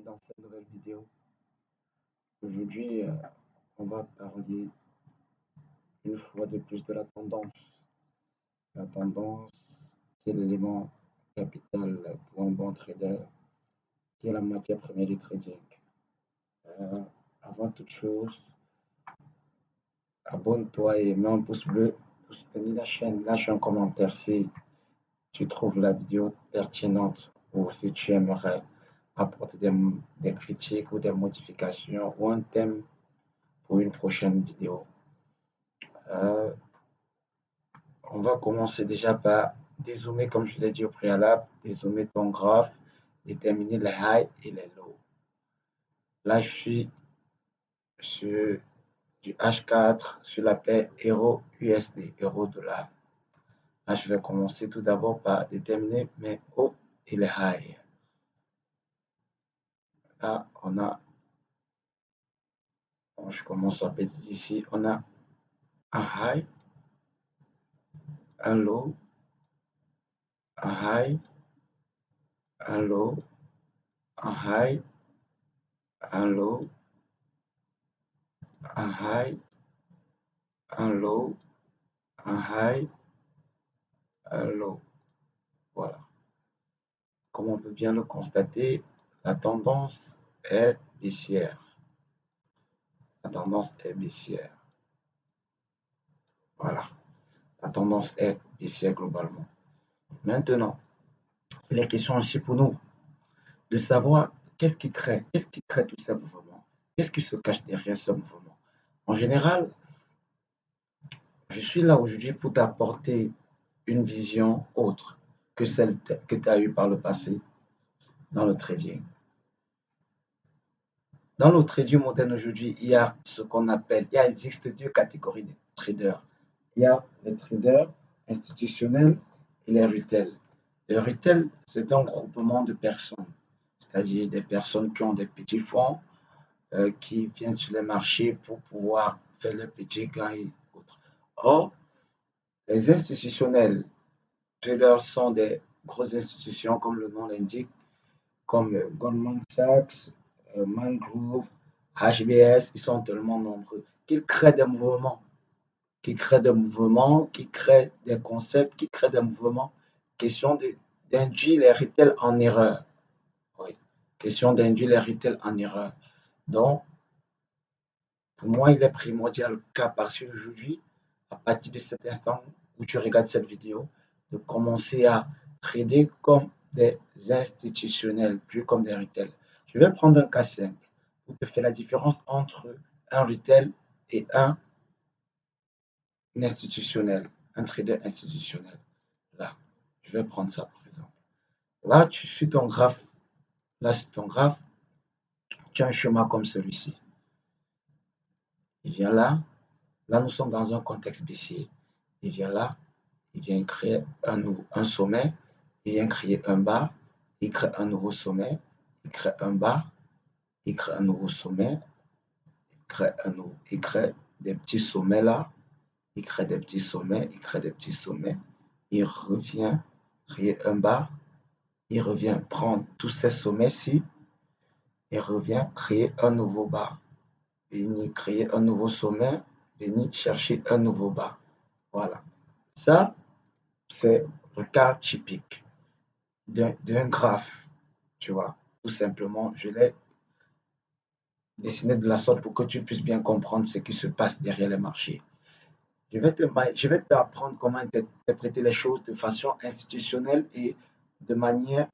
dans cette nouvelle vidéo. Aujourd'hui, on va parler une fois de plus de la tendance. La tendance, c'est l'élément capital pour un bon trader, qui est la matière première du trading. Euh, Avant toute chose, abonne-toi et mets un pouce bleu pour soutenir la chaîne. Lâche un commentaire si tu trouves la vidéo pertinente ou si tu aimerais apporter des critiques ou des modifications ou un thème pour une prochaine vidéo. Euh, on va commencer déjà par dézoomer, comme je l'ai dit au préalable, dézoomer ton graphe, déterminer les highs et les lows. Là, je suis sur du H4 sur la paire euro USD, euro dollar. Là, je vais commencer tout d'abord par déterminer mes hauts et les highs. Là, je commence à partir ici, on a un high, un low, un high, un low, un high, un low, un high, un low, un high, un low. Voilà. Comme on peut bien le constater, la tendance est baissière. La tendance est baissière. Voilà. La tendance est baissière globalement. Maintenant, il est question aussi pour nous de savoir qu'est-ce qui crée tous ces mouvements. Qu'est-ce qui se cache derrière ce mouvement? En général, je suis là aujourd'hui pour t'apporter une vision autre que celle que tu as eue par le passé dans le trading. Dans le trading moderne aujourd'hui, il y a ce qu'on appelle, il existe deux catégories de traders. Il y a les traders institutionnels et les retail. Les retail, c'est un groupement de personnes, c'est-à-dire des personnes qui ont des petits fonds, qui viennent sur les marchés pour pouvoir faire leurs petits gains et autres. Or, les institutionnels traders sont des grosses institutions, comme le nom l'indique, comme Goldman Sachs, Mangrove, HBS, ils sont tellement nombreux qu'ils créent des mouvements, qui créent des concepts, qui créent des mouvements. Question d'induire les retail en erreur. Oui. Question d'induire les retail en erreur. Donc, pour moi, il est primordial qu'à partir d'aujourd'hui, à partir de cet instant où tu regardes cette vidéo, de commencer à trader comme des institutionnels, plus comme des retail. Je vais prendre un cas simple pour te faire la différence entre un retail et un institutionnel, un trader institutionnel. Là, je vais prendre ça par exemple. Là, tu suis ton graphe. Là, sur ton graphe, tu as un schéma comme celui-ci. Il vient là. Là, nous sommes dans un contexte baissier. Il vient là. Il vient créer un sommet. Il vient créer un bas. Il crée un nouveau sommet. Il crée un bas. Il crée un nouveau sommet. Il crée des petits sommets là. Il crée des petits sommets. Il crée des petits sommets. Il revient créer un bas. Il revient prendre tous ces sommets-ci. Il revient créer un nouveau bas. Venir créer un nouveau sommet. Venir chercher un nouveau bas. Voilà. Ça, c'est le cas typique d'un graphe, tu vois. Tout simplement, je l'ai dessiné de la sorte pour que tu puisses bien comprendre ce qui se passe derrière les marchés. Je vais t'apprendre comment interpréter les choses de façon institutionnelle et de manière,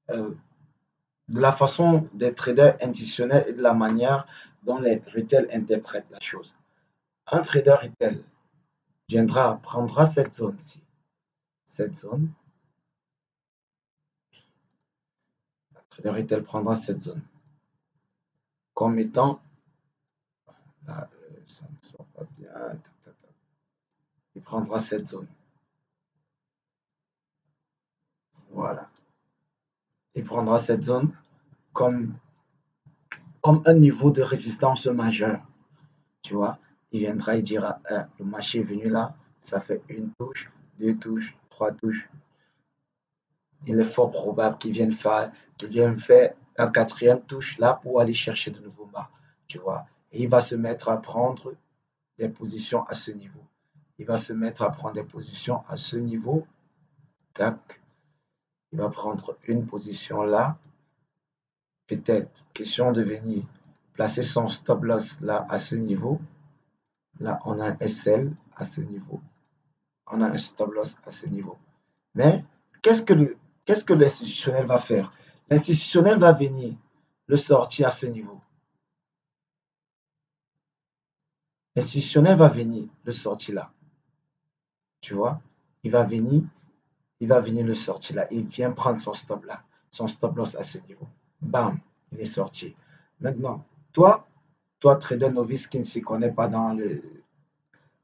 de la façon des traders institutionnels et de la manière dont les retail interprètent la chose. Un trader retail prendra cette zone-ci, cette zone. Un trader retail prendra cette zone comme étant, là, ça ne sort pas bien, il prendra cette zone. Voilà. Il prendra cette zone comme un niveau de résistance majeur. Tu vois, il viendra, il dira, le marché est venu là, ça fait une touche, deux touches, trois touches. Il est fort probable qu'il vienne faire un quatrième touche là pour aller chercher de nouveaux bas, tu vois. Et il va se mettre à prendre des positions à ce niveau. Il va se mettre à prendre des positions à ce niveau. Tac. Il va prendre une position là. Peut-être question de venir placer son stop loss là à ce niveau. Là, on a un SL à ce niveau. On a un stop loss à ce niveau. Mais qu'est-ce que l'institutionnel va faire? L'institutionnel va venir le sortir à ce niveau. L'institutionnel va venir le sortir là. Tu vois? Il va venir, il va venir le sortir là. Il vient prendre son stop là, son stop loss à ce niveau. Bam, il est sorti. Maintenant, toi, trader novice qui ne s'y connaît pas dans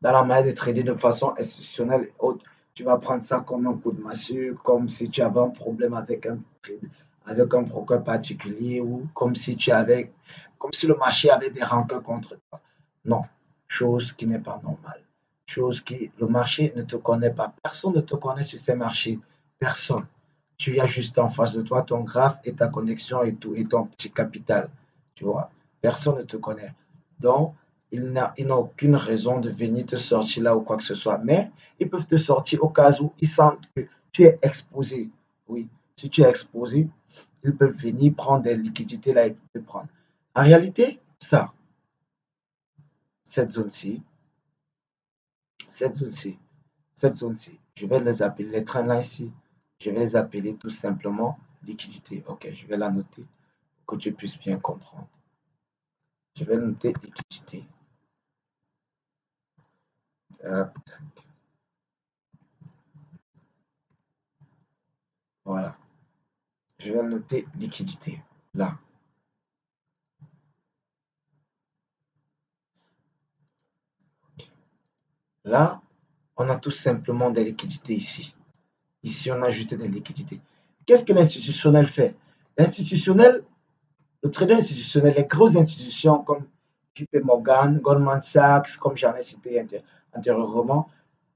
la manière de trader de façon institutionnelle et autre, tu vas prendre ça comme un coup de massue, comme si tu avais un problème avec un broker particulier ou comme si le marché avait des rancœurs contre toi. Non, chose qui n'est pas normale. Chose qui, le marché ne te connaît pas. Personne ne te connaît sur ces marchés. Personne. Tu as juste en face de toi ton graphe et ta connexion et tout, et ton petit capital. Tu vois, personne ne te connaît. Donc, il n'a aucune raison de venir te sortir là ou quoi que ce soit. Mais ils peuvent te sortir au cas où ils sentent que tu es exposé. Oui, si tu es exposé, ils peuvent venir prendre des liquidités là et te prendre. En réalité, ça, cette zone-ci, cette zone-ci, cette zone-ci, je vais les appeler, les trains là ici, je vais les appeler tout simplement liquidité. Ok, je vais la noter pour que tu puisses bien comprendre. Je vais noter liquidité. Voilà. Je vais noter liquidité. Là. Là, on a tout simplement des liquidités ici. Ici, on a ajouté des liquidités. Qu'est-ce que l'institutionnel fait? L'institutionnel, le trader institutionnel, les grosses institutions comme JP Morgan, Goldman Sachs, comme j'en ai cité antérieurement,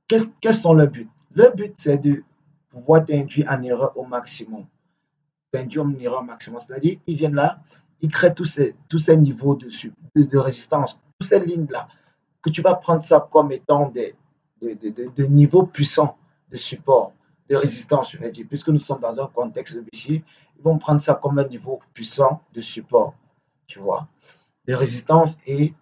quels sont leurs buts? Leur but, c'est de pouvoir t'induire en erreur au maximum. T'induire en erreur au maximum. C'est-à-dire, ils viennent là, ils créent tous ces niveaux de résistance, toutes ces lignes-là, que tu vas prendre ça comme étant des niveaux puissants de support, de résistance, je vais dire. Puisque nous sommes dans un contexte de baissier, ils vont prendre ça comme un niveau puissant de support, tu vois, de résistance. Et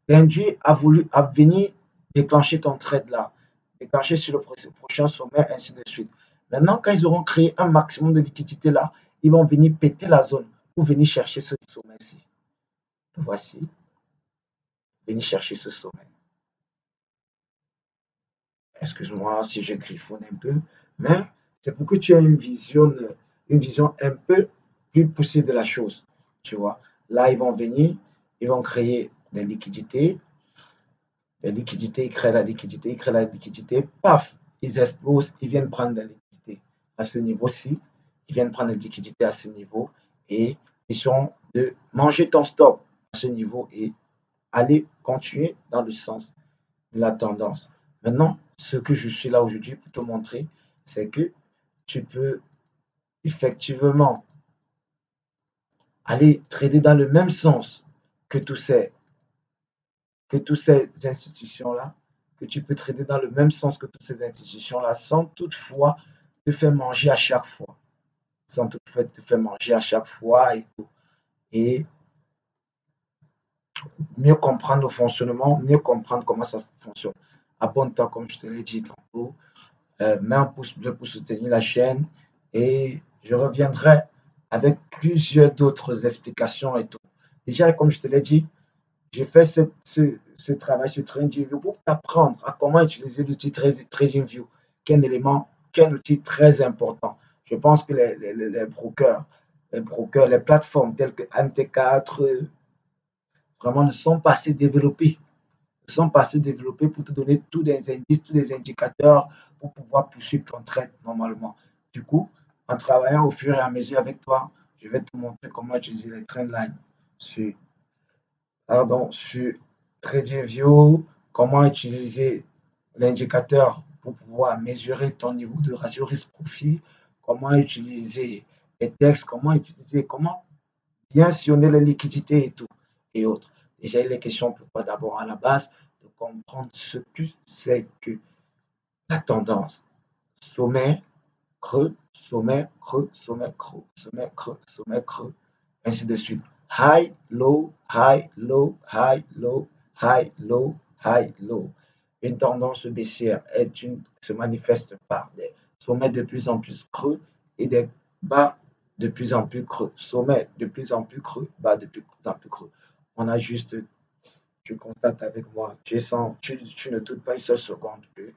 l'induit a venir déclencher ton trade là, déclencher sur le prochain sommet, ainsi de suite. Maintenant, quand ils auront créé un maximum de liquidité là, ils vont venir péter la zone pour venir chercher ce sommet-ci. Voici, venir chercher ce sommet. Excuse-moi si je griffonne un peu, mais c'est pour que tu aies une vision un peu plus poussée de la chose. Tu vois, là, ils vont venir, ils vont créer des liquidités, ils créent la liquidité, ils créent la liquidité, paf, ils explosent, ils viennent prendre la liquidité à ce niveau-ci, ils viennent prendre la liquidité à ce niveau et ils sont de manger ton stop à ce niveau et aller continuer dans le sens de la tendance. Maintenant, ce que je suis là aujourd'hui pour te montrer, c'est que tu peux effectivement aller trader dans le même sens que toutes ces institutions-là, que tu peux trader dans le même sens que toutes ces institutions-là, sans toutefois te faire manger à chaque fois. Sans toutefois te faire manger à chaque fois et tout. Et mieux comprendre le fonctionnement, mieux comprendre comment ça fonctionne. Abonne-toi, comme je te l'ai dit tantôt. Mets un pouce bleu pour soutenir la chaîne et je reviendrai avec plusieurs d'autres explications et tout. Déjà, comme je te l'ai dit, j'ai fait ce travail sur TradingView pour t'apprendre à comment utiliser l'outil TradingView, qui est un élément, qui est un outil très important. Je pense que les brokers, les plateformes telles que MT4, vraiment ne sont pas assez développées. Ne sont pas assez développées pour te donner tous les indices, tous les indicateurs pour pouvoir poursuivre ton trade normalement. Du coup, en travaillant au fur et à mesure avec toi, je vais te montrer comment utiliser les trendlines sur sur TradingView, comment utiliser l'indicateur pour pouvoir mesurer ton niveau de ratio risque-profit, comment utiliser les textes, comment bien sillonner les liquidités et tout, et autres. Déjà, il est question pour toi d'abord à la base de comprendre ce que c'est que la tendance. Sommet, creux, sommet, creux, sommet, creux, sommet, creux, sommet, creux, ainsi de suite. High, low, high, low, high, low, high, low, high, low. Une tendance baissière se manifeste par des sommets de plus en plus creux et des bas de plus en plus creux. Sommet de plus en plus creux, bas de plus en plus creux. On a juste, tu constates avec moi, tu ne doutes pas une seule seconde que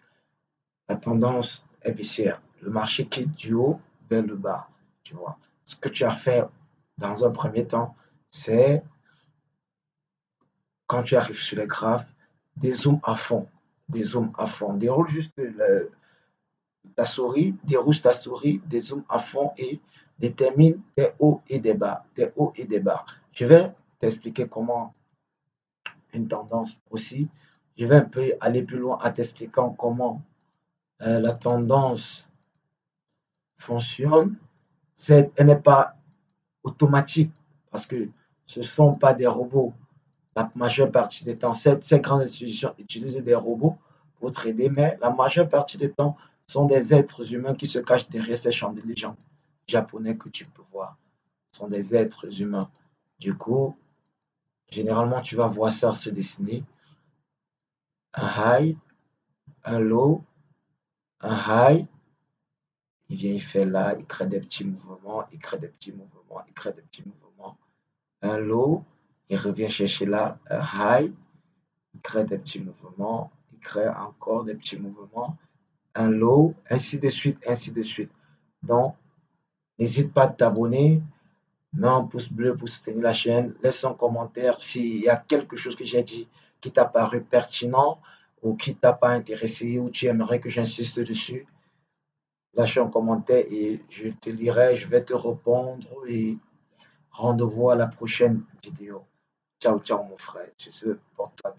la tendance est baissière. Le marché quitte du haut vers le bas. Tu vois. Ce que tu as fait dans un premier temps, c'est quand tu arrives sur les graphes, des zooms à fond. Des zooms à fond. Déroule juste ta souris, des zooms à fond et détermine des hauts et des bas. Des hauts et des bas. Je vais t'expliquer comment une tendance aussi. Je vais un peu aller plus loin en t'expliquant comment la tendance fonctionne. Elle n'est pas automatique parce que ce ne sont pas des robots. La majeure partie des temps, ces grandes institutions utilisent des robots pour trader, mais la majeure partie des temps sont des êtres humains qui se cachent derrière ces chandeliers japonais que tu peux voir. Ce sont des êtres humains. Du coup, généralement, tu vas voir ça se dessiner. Un high, un low, un high. Il vient, il fait là, il crée des petits mouvements, il crée des petits mouvements, il crée des petits mouvements. Un low, il revient chercher là, un high, il crée des petits mouvements, il crée encore des petits mouvements, un low, ainsi de suite, ainsi de suite. Donc, n'hésite pas à t'abonner, mets un pouce bleu pour soutenir la chaîne, laisse un commentaire s'il y a quelque chose que j'ai dit qui t'a paru pertinent ou qui t'a pas intéressé ou tu aimerais que j'insiste dessus. Lâche un commentaire et je te lirai, je vais te répondre et rendez-vous à la prochaine vidéo. Ciao, ciao mon frère. Je porte-toi bien.